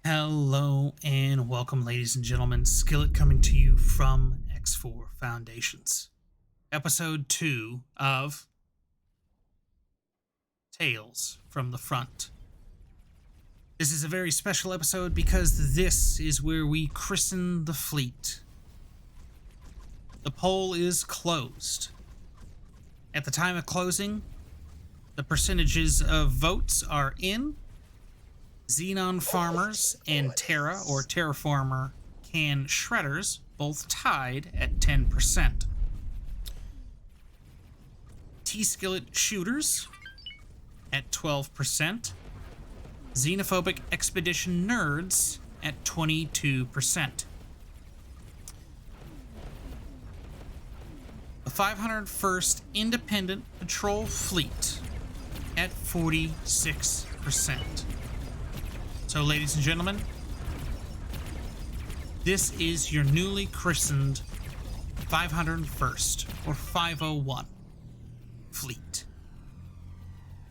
Hello and welcome, ladies and gentlemen. Skillet coming to you from X4 Foundations. Episode 2 of Tales from the Front. This is a very special episode because this is where we christen the fleet. The poll is closed. At the time of closing, the percentages of votes are in. Xenon Farmers and Terra, or Terraformer, Can Shredders, both tied at 10%. T-Skillet Shooters at 12%. Xenophobic Expedition Nerds at 22%. The 501st Independent Patrol Fleet at 46%. So, ladies and gentlemen, this is your newly christened 501st, or 501, fleet.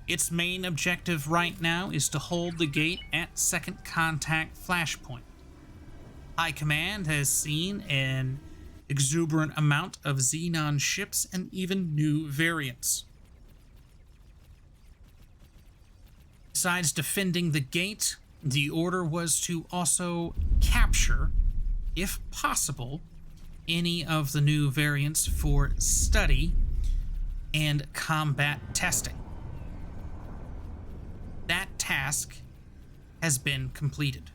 Its main objective right now is to hold the gate at Second Contact Flashpoint. High Command has seen an exuberant amount of Xenon ships and even new variants. Besides defending the gate, the order was to also capture, if possible, any of the new variants for study and combat testing. That task has been completed.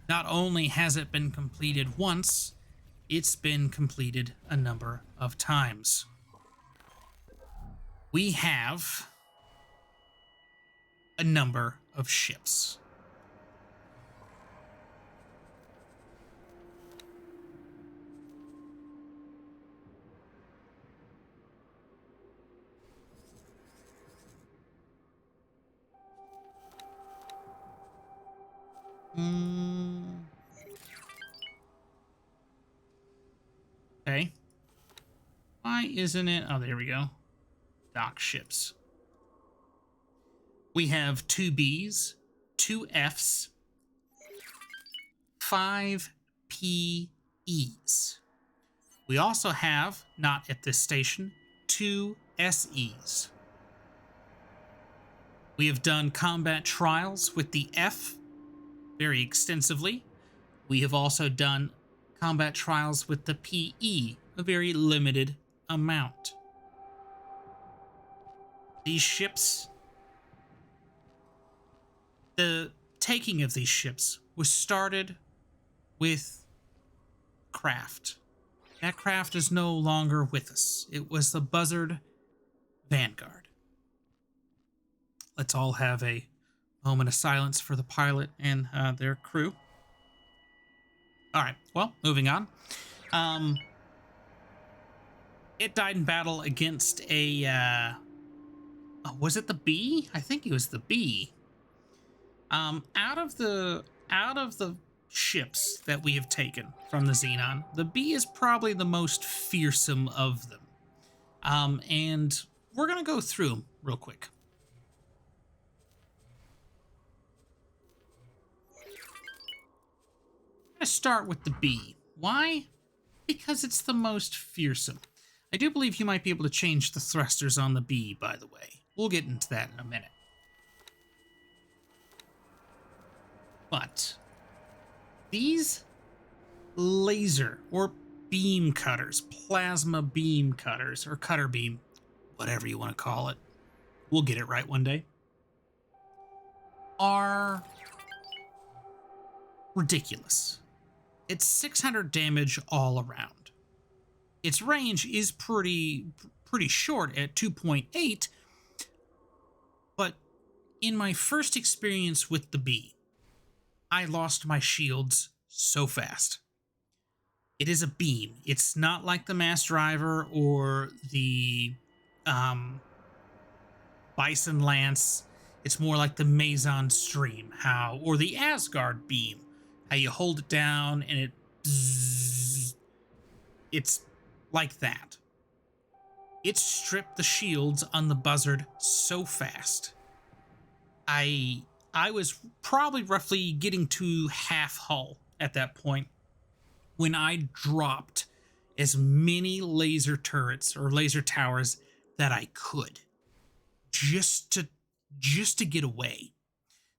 Not only has it been completed once, it's been completed a number of times. We have a number of ships. Okay. Why isn't it? Oh, there we go. Dock ships. We have 2 Bs, 2 Fs, 5 PEs. We also have, not at this station, 2 SEs. We have done combat trials with the F very extensively. We have also done combat trials with the PE, a very limited amount. These ships, the taking of these ships was started with craft. That craft is no longer with us. It was the Buzzard Vanguard. Let's all have a moment of silence for the pilot and their crew. All right, well, moving on. It died in battle against a, was it the B? I think it was the B. Out of the ships that we have taken from the Xenon, the B is probably the most fearsome of them. And we're gonna go through them real quick. I'm gonna start with the B. Why? Because it's the most fearsome. I do believe you might be able to change the thrusters on the B, by the way. We'll get into that in a minute. But these laser or beam cutters, plasma beam cutters, or cutter beam, whatever you want to call it, we'll get it right one day, are ridiculous. It's 600 damage all around. Its range is pretty short at 2.8, but in my first experience with the B, I lost my shields so fast. It is a beam. It's not like the Mass Driver or the Bison Lance. It's more like the Maison Stream, or the Asgard beam, how you hold it down and it bzzz. It's like that. it stripped the shields on the buzzard so fast. I was probably roughly getting to half hull at that point when I dropped as many laser turrets or laser towers that I could just to get away.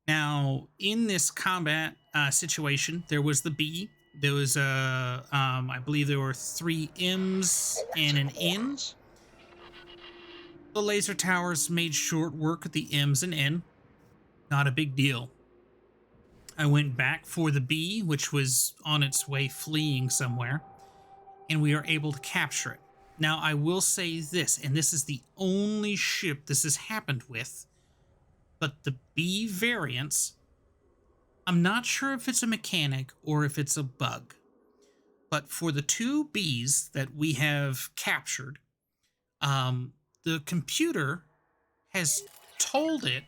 Now, in this combat situation, there was the B. There was I believe there were 3 M's and an N. The laser towers made short work of the M's and N. Not a big deal. I went back for the B, which was on its way fleeing somewhere, and we are able to capture it. Now, I will say this, and this is the only ship this has happened with, but the B variants, I'm not sure if it's a mechanic or if it's a bug, but for the 2 Bs that we have captured, the computer has told it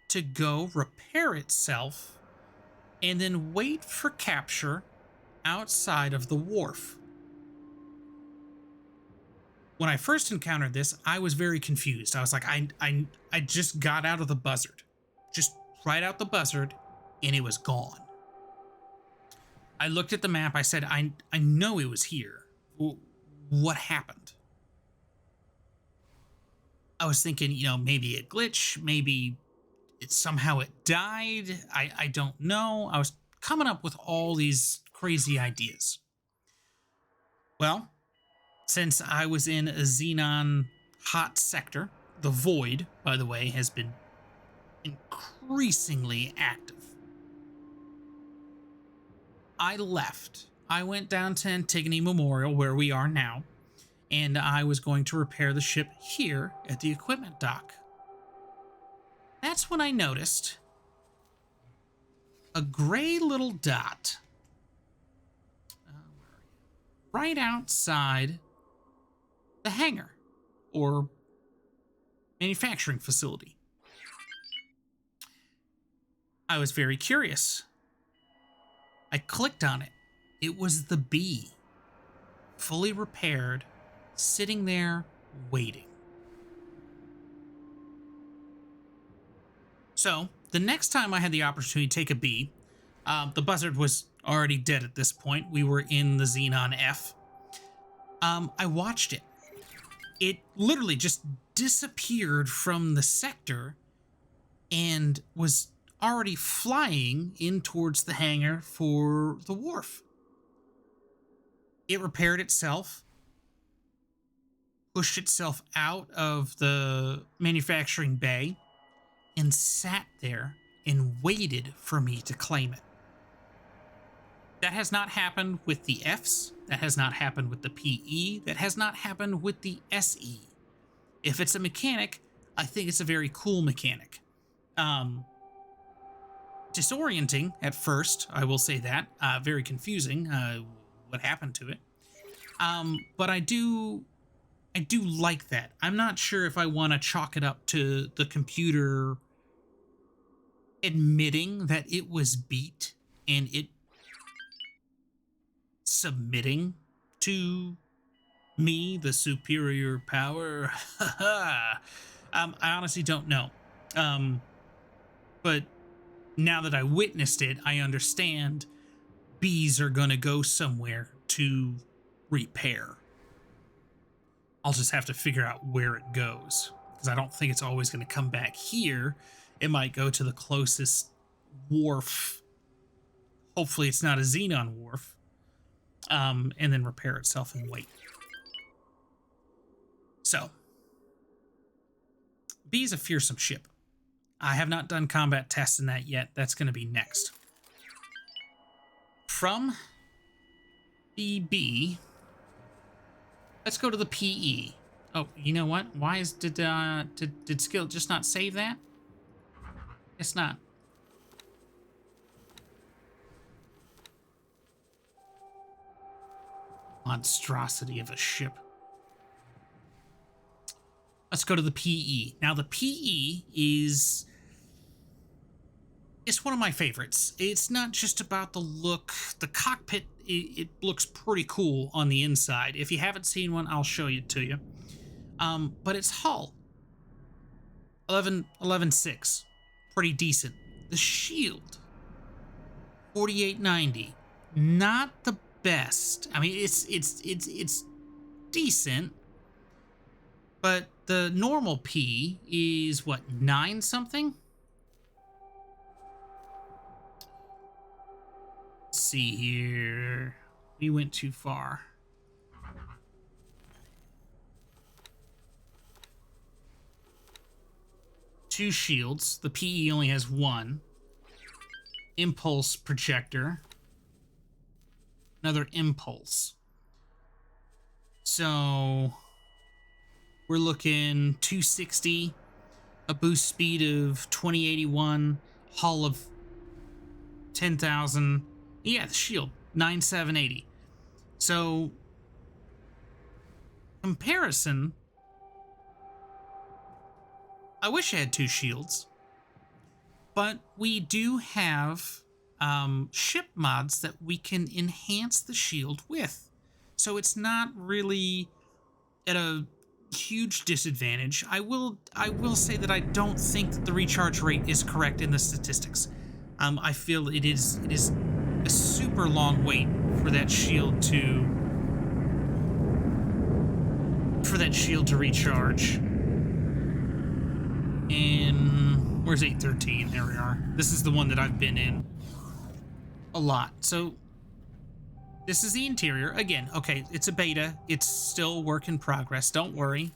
to go repair itself and then wait for capture outside of the wharf. When I first encountered this, I was very confused. I was like, I just got out of the buzzard. Just right out the buzzard, and it was gone. I looked at the map. I said, I know it was here. What happened? I was thinking, maybe a glitch, maybe somehow it died. I don't know. I was coming up with all these crazy ideas. Well, since I was in a Xenon hot sector, the Void, by the way, has been increasingly active. I left. I went down to Antigone Memorial, where we are now, and I was going to repair the ship here at the equipment dock. That's when I noticed a gray little dot right outside the hangar or manufacturing facility. I was very curious. I clicked on it. It was the B, fully repaired, sitting there waiting. So the next time I had the opportunity to take a B, the buzzard was already dead at this point. We were in the Xenon F. I watched it. It literally just disappeared from the sector and was already flying in towards the hangar for the wharf. It repaired itself, pushed itself out of the manufacturing bay, and sat there and waited for me to claim it. That has not happened with the Fs. That has not happened with the PE. That has not happened with the SE. If it's a mechanic, I think it's a very cool mechanic. Disorienting at first, I will say that. Very confusing, what happened to it. But I do like that. I'm not sure if I want to chalk it up to the computer admitting that it was beat and it submitting to me, the superior power. I honestly don't know. But now that I witnessed it, I understand bees are gonna go somewhere to repair. I'll just have to figure out where it goes, because I don't think it's always going to come back here. It might go to the closest wharf. Hopefully it's not a Xenon wharf. And then repair itself and wait. So, B is a fearsome ship. I have not done combat tests in that yet. That's going to be next. From the B, let's go to the PE. Oh, you know what? Why did Skill just not save that? It's not. Monstrosity of a ship. Let's go to the PE. Now the PE is one of my favorites. It's not just about the look. The cockpit, it looks pretty cool on the inside. If you haven't seen one, I'll show it to you. But its hull, 11.6, pretty decent. The shield, 4890, not the best. I mean, it's decent, but the normal P is what, 9 something? Let's see here. We went too far. Two shields. The PE only has one. Impulse projector. Another impulse. So we're looking 260, a boost speed of 2081, hull of 10,000. Yeah, the shield, 9780. So comparison, I wish I had two shields, but we do have ship mods that we can enhance the shield with. So it's not really at a huge disadvantage. I will say that I don't think that the recharge rate is correct in the statistics. I feel it is a super long wait for that shield to recharge. And where's 813? There we are. This is the one that I've been in a lot. So this is the interior. Again, okay, it's a beta. It's still a work in progress. Don't worry.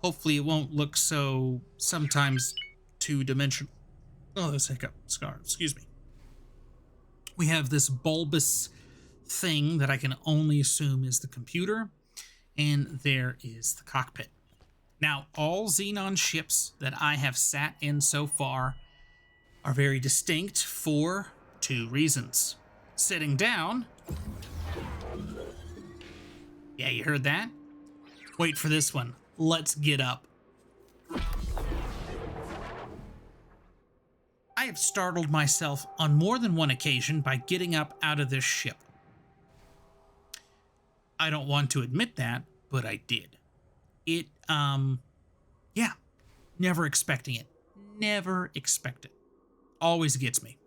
Hopefully it won't look so sometimes two-dimensional. Oh, this hiccup scar. Excuse me. We have this bulbous thing that I can only assume is the computer. And there is the cockpit. Now, all Xenon ships that I have sat in so far are very distinct for two reasons. Sitting down. Yeah, you heard that? Wait for this one. Let's get up. I have startled myself on more than one occasion by getting up out of this ship. I don't want to admit that, but I did. It, yeah, never expecting it. Never expect it. Always gets me.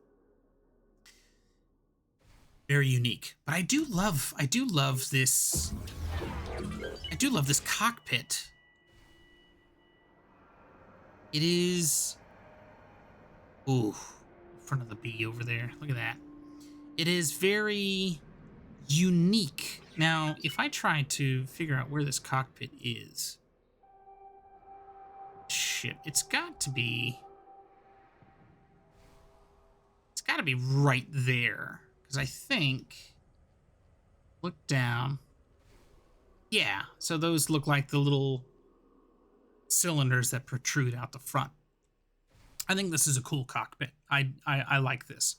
Very unique. But I do love this cockpit. It is, ooh, in front of the B over there. Look at that. It is very unique. Now, if I try to figure out where this cockpit is, shit, it's got to be right there. Because I think, look down. Yeah, so those look like the little cylinders that protrude out the front. I think this is a cool cockpit. I like this.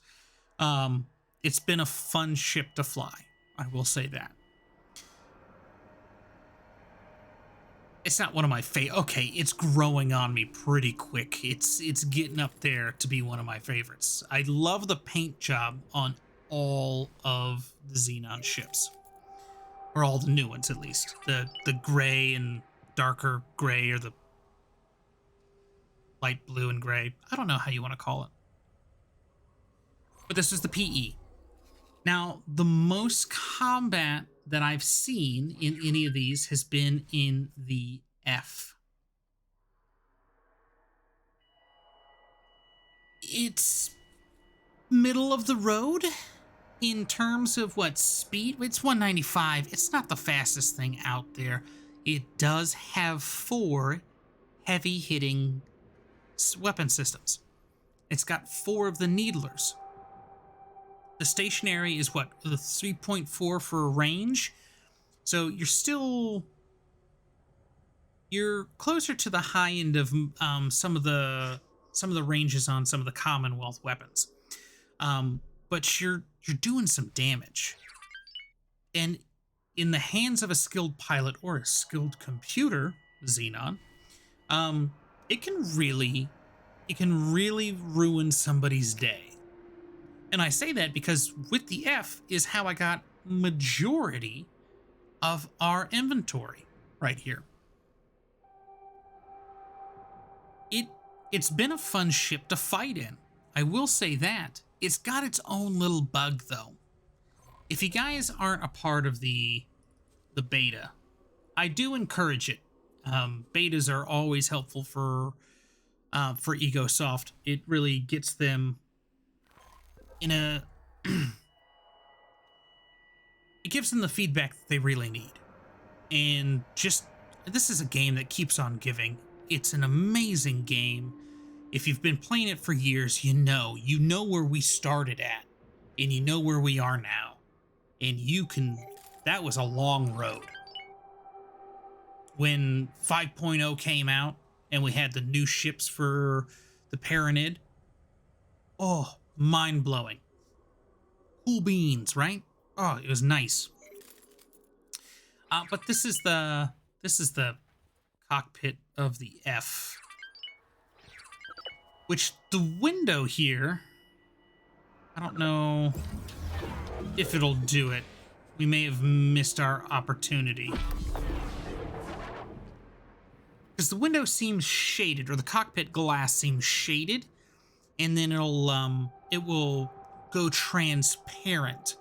It's been a fun ship to fly. I will say that. It's not one of my favorite. Okay, it's growing on me pretty quick. It's getting up there to be one of my favorites. I love the paint job on all of the Xenon ships, or all the new ones at least. The gray and darker gray, or the light blue and gray. I don't know how you want to call it. But this is the PE. Now, the most combat that I've seen in any of these has been in the F. It's middle of the road in terms of what speed. It's 195. It's not the fastest thing out there. It does have 4 heavy hitting weapon systems. It's got 4 of the needlers. The stationary is what, the 3.4 for a range. So you're closer to the high end of some of the ranges on some of the Commonwealth weapons. But you're doing some damage. And in the hands of a skilled pilot or a skilled computer, Xenon, it can really ruin somebody's day. And I say that because with the F is how I got majority of our inventory right here. It's been a fun ship to fight in. I will say that. It's got its own little bug, though. If you guys aren't a part of the beta, I do encourage it. Betas are always helpful for EgoSoft. It really gets them in a... it gives them the feedback that they really need. And just, this is a game that keeps on giving. It's an amazing game. If you've been playing it for years, you know where we started at, and you know where we are now. And that was a long road. When 5.0 came out, and we had the new ships for the Paranid, oh, mind-blowing. Cool beans, right? Oh, it was nice. But this is the cockpit of the F. Which the window here, I don't know if it'll do it. We may have missed our opportunity. Because the window seems shaded, or the cockpit glass seems shaded, and then it will go transparent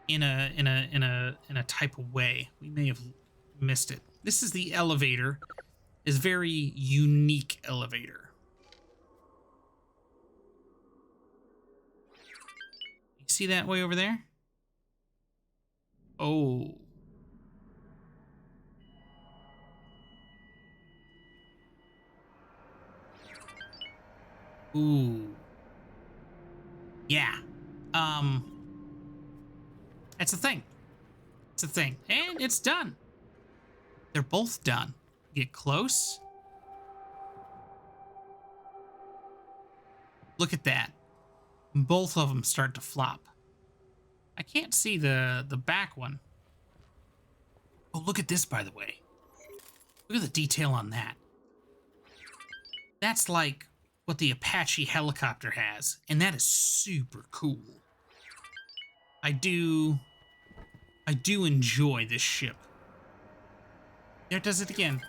in a type of way. We may have missed it. This is the elevator. It's a very unique elevator. You see that way over there? Oh. Ooh. Yeah. It's a thing. It's a thing. And it's done. They're both done. Get close. Look at that. Both of them start to flop. I can't see the back one. Oh, look at this, by the way. Look at the detail on that. That's like what the Apache helicopter has, and that is super cool. I do enjoy this ship. There it does it again.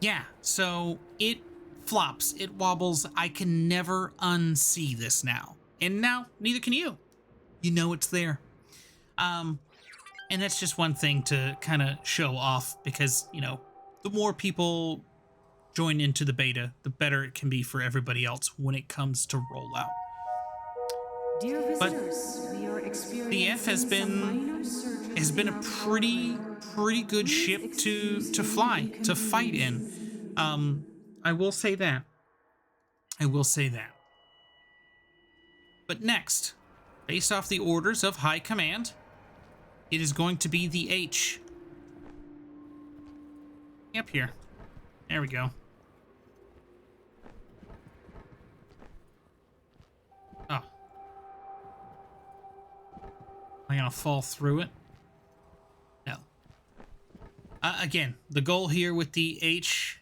Yeah, so it flops, it wobbles. I can never unsee this now. And now, neither can you. You know it's there. And that's just one thing to kind of show off because, you know, the more people join into the beta, the better it can be for everybody else when it comes to rollout. Dear visitors, we are experiencing the F has been a pretty good ship to fight in. I will say that. But next, based off the orders of High Command, it is going to be the H. Up here. There we go. Oh. Am I gonna fall through it? No. Again, the goal here with the H.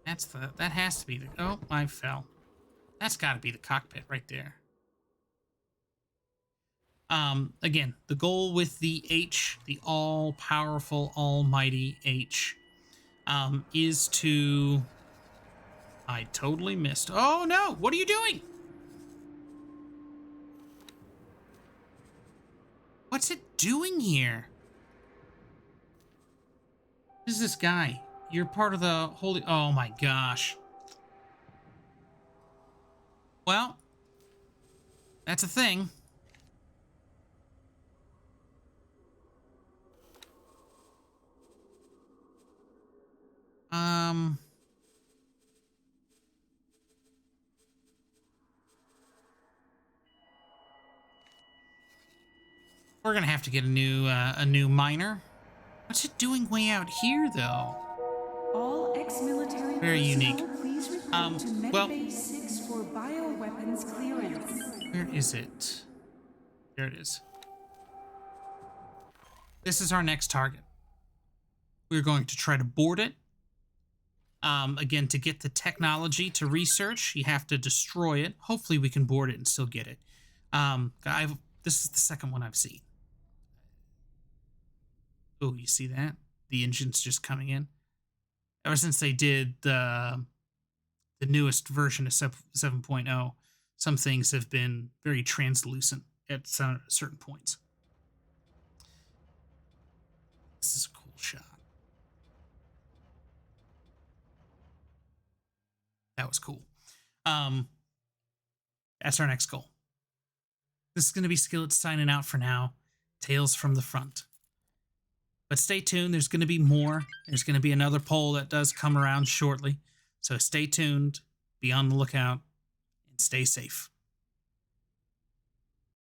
That has to be the, oh, I fell. That's gotta be the cockpit right there. Again, the goal with the H, the all-powerful, almighty H, is to... I totally missed. Oh, no! What are you doing? What's it doing here? What is this guy? You're part of the holy... Oh, my gosh. Well, that's a thing. We're gonna have to get a new miner. What's it doing way out here, though? all ex-military Very unique. Please report to well, Medbay 6 for bioweapons clearance. Where is it? There it is. This is our next target. We're going to try to board it. Again, to get the technology to research, you have to destroy it. Hopefully we can board it and still get it. This is the second one I've seen. Oh, you see that? The engine's just coming in. Ever since they did the newest version of 7.0, some things have been very translucent at certain points. This is a cool shot. That was cool. That's our next goal. This is going to be Skillet signing out for now. Tales from the front. But stay tuned. There's going to be more. There's going to be another poll that does come around shortly. So stay tuned. Be on the lookout. And stay safe.